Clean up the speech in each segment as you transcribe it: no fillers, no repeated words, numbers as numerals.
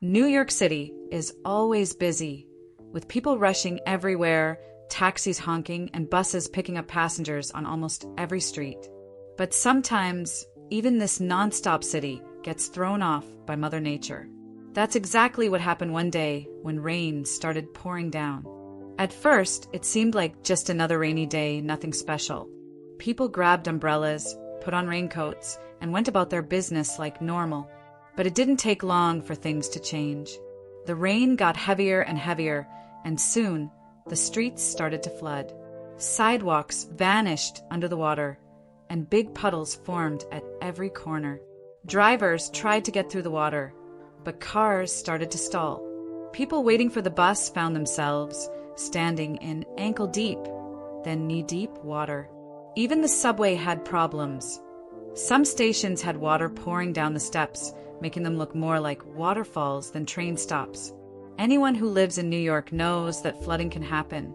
New York City is always busy, with people rushing everywhere, taxis honking, and buses picking up passengers on almost every street. But sometimes, even this nonstop city gets thrown off by Mother Nature. That's exactly what happened one day when rain started pouring down. At first, it seemed like just another rainy day, nothing special. People grabbed umbrellas, put on raincoats, and went about their business like normal. But it didn't take long for things to change. The rain got heavier and heavier, and soon the streets started to flood. Sidewalks vanished under the water, and big puddles formed at every corner. Drivers tried to get through the water, but cars started to stall. People waiting for the bus found themselves standing in ankle-deep, then knee-deep water. Even the subway had problems. Some stations had water pouring down the steps, making them look more like waterfalls than train stops. Anyone who lives in New York knows that flooding can happen,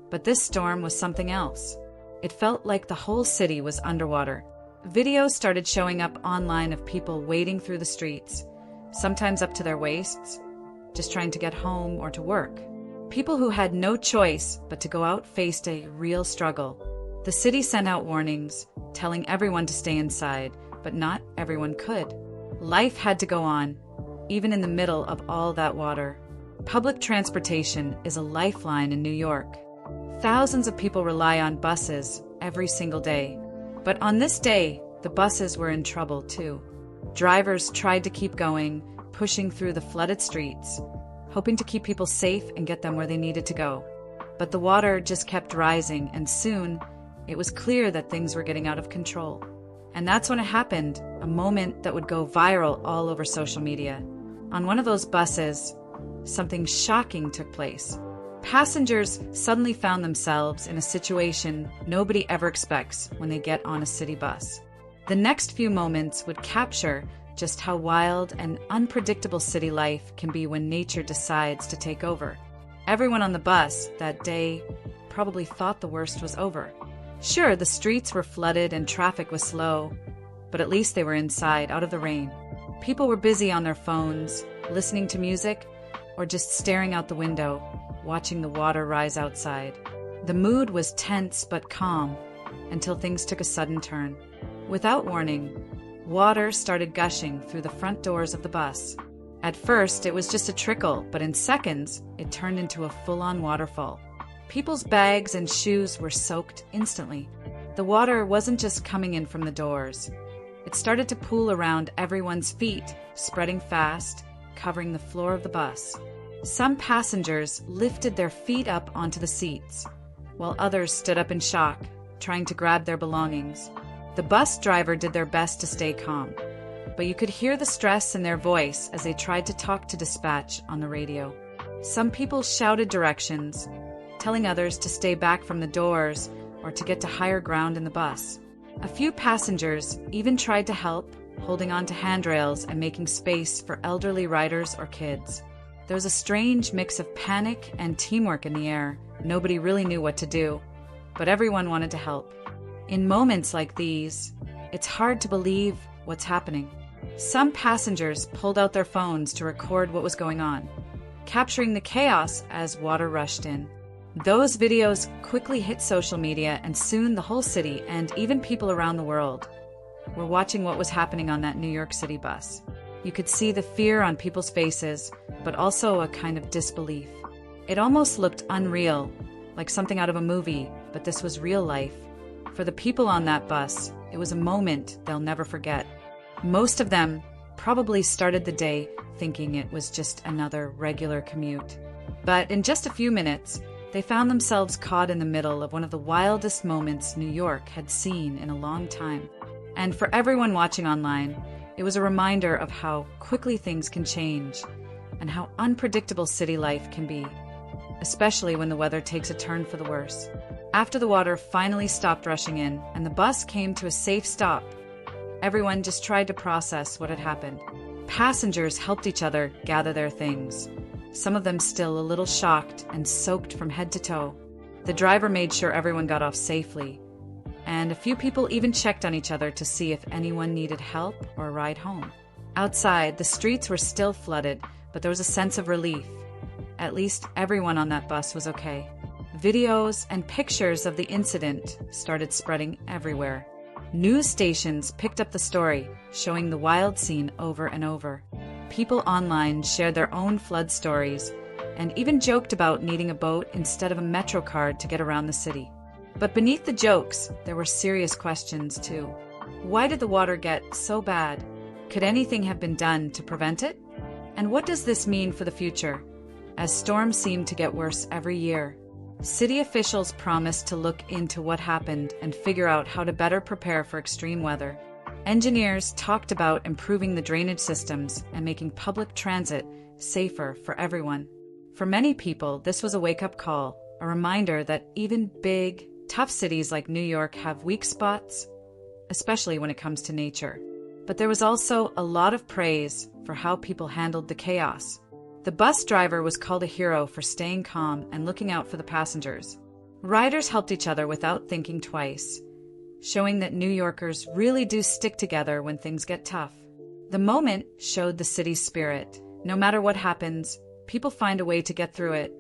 but this storm was something else. It felt like the whole city was underwater. Videos started showing up online of people wading through the streets, sometimes up to their waists, just trying to get home or to work. People who had no choice but to go out faced a real struggle. The city sent out warnings, telling everyone to stay inside, but not everyone could. Life had to go on, even in the middle of all that water. Public transportation is a lifeline in New York. Thousands of people rely on buses every single day. But on this day, the buses were in trouble too. Drivers tried to keep going, pushing through the flooded streets, hoping to keep people safe and get them where they needed to go. But the water just kept rising, and soon it was clear that things were getting out of control. And that's when it happened, a moment that would go viral all over social media. On one of those buses, something shocking took place. Passengers suddenly found themselves in a situation nobody ever expects when they get on a city bus. The next few moments would capture just how wild and unpredictable city life can be when nature decides to take over. Everyone on the bus that day probably thought the worst was over. Sure, the streets were flooded and traffic was slow, but at least they were inside, out of the rain. People were busy on their phones, listening to music, or just staring out the window, watching the water rise outside. The mood was tense but calm, until things took a sudden turn. Without warning, water started gushing through the front doors of the bus. At first, it was just a trickle, but in seconds, it turned into a full-on waterfall. People's bags and shoes were soaked instantly. The water wasn't just coming in from the doors. It started to pool around everyone's feet, spreading fast, covering the floor of the bus. Some passengers lifted their feet up onto the seats, while others stood up in shock, trying to grab their belongings. The bus driver did their best to stay calm, but you could hear the stress in their voice as they tried to talk to dispatch on the radio. Some people shouted directions, telling others to stay back from the doors or to get to higher ground in the bus. A few passengers even tried to help, holding on to handrails and making space for elderly riders or kids. There was a strange mix of panic and teamwork in the air. Nobody really knew what to do, but everyone wanted to help. In moments like these, it's hard to believe what's happening. Some passengers pulled out their phones to record what was going on, capturing the chaos as water rushed in. Those videos quickly hit social media, and soon the whole city, and even people around the world, were watching what was happening on that New York City bus. You could see the fear on people's faces, but also a kind of disbelief. It almost looked unreal, like something out of a movie, but this was real life. For the people on that bus, it was a moment they'll never forget. Most of them probably started the day thinking it was just another regular commute. But in just a few minutes, they found themselves caught in the middle of one of the wildest moments New York had seen in a long time. And for everyone watching online, it was a reminder of how quickly things can change and how unpredictable city life can be, especially when the weather takes a turn for the worse. After the water finally stopped rushing in and the bus came to a safe stop, everyone just tried to process what had happened. Passengers helped each other gather their things, some of them still a little shocked and soaked from head to toe. The driver made sure everyone got off safely, and a few people even checked on each other to see if anyone needed help or a ride home. Outside, the streets were still flooded, but there was a sense of relief. At least everyone on that bus was okay. Videos and pictures of the incident started spreading everywhere. News stations picked up the story, showing the wild scene over and over. People online shared their own flood stories and even joked about needing a boat instead of a metro card to get around the city. But beneath the jokes, there were serious questions too. Why did the water get so bad? Could anything have been done to prevent it? And what does this mean for the future, as storms seem to get worse every year? City officials promised to look into what happened and figure out how to better prepare for extreme weather. Engineers talked about improving the drainage systems and making public transit safer for everyone. For many people, this was a wake-up call, a reminder that even big, tough cities like New York have weak spots, especially when it comes to nature. But there was also a lot of praise for how people handled the chaos. The bus driver was called a hero for staying calm and looking out for the passengers. Riders helped each other without thinking twice, showing that New Yorkers really do stick together when things get tough. The moment showed the city's spirit. No matter what happens, people find a way to get through it,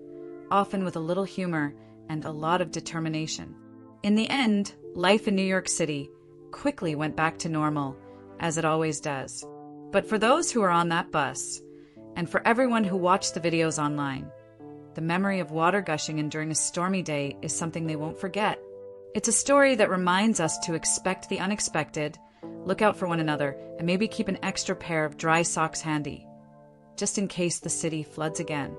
often with a little humor and a lot of determination. In the end, life in New York City quickly went back to normal, as it always does. But for those who were on that bus, and for everyone who watched the videos online, the memory of water gushing in during a stormy day is something they won't forget. It's a story that reminds us to expect the unexpected, look out for one another, and maybe keep an extra pair of dry socks handy, just in case the city floods again.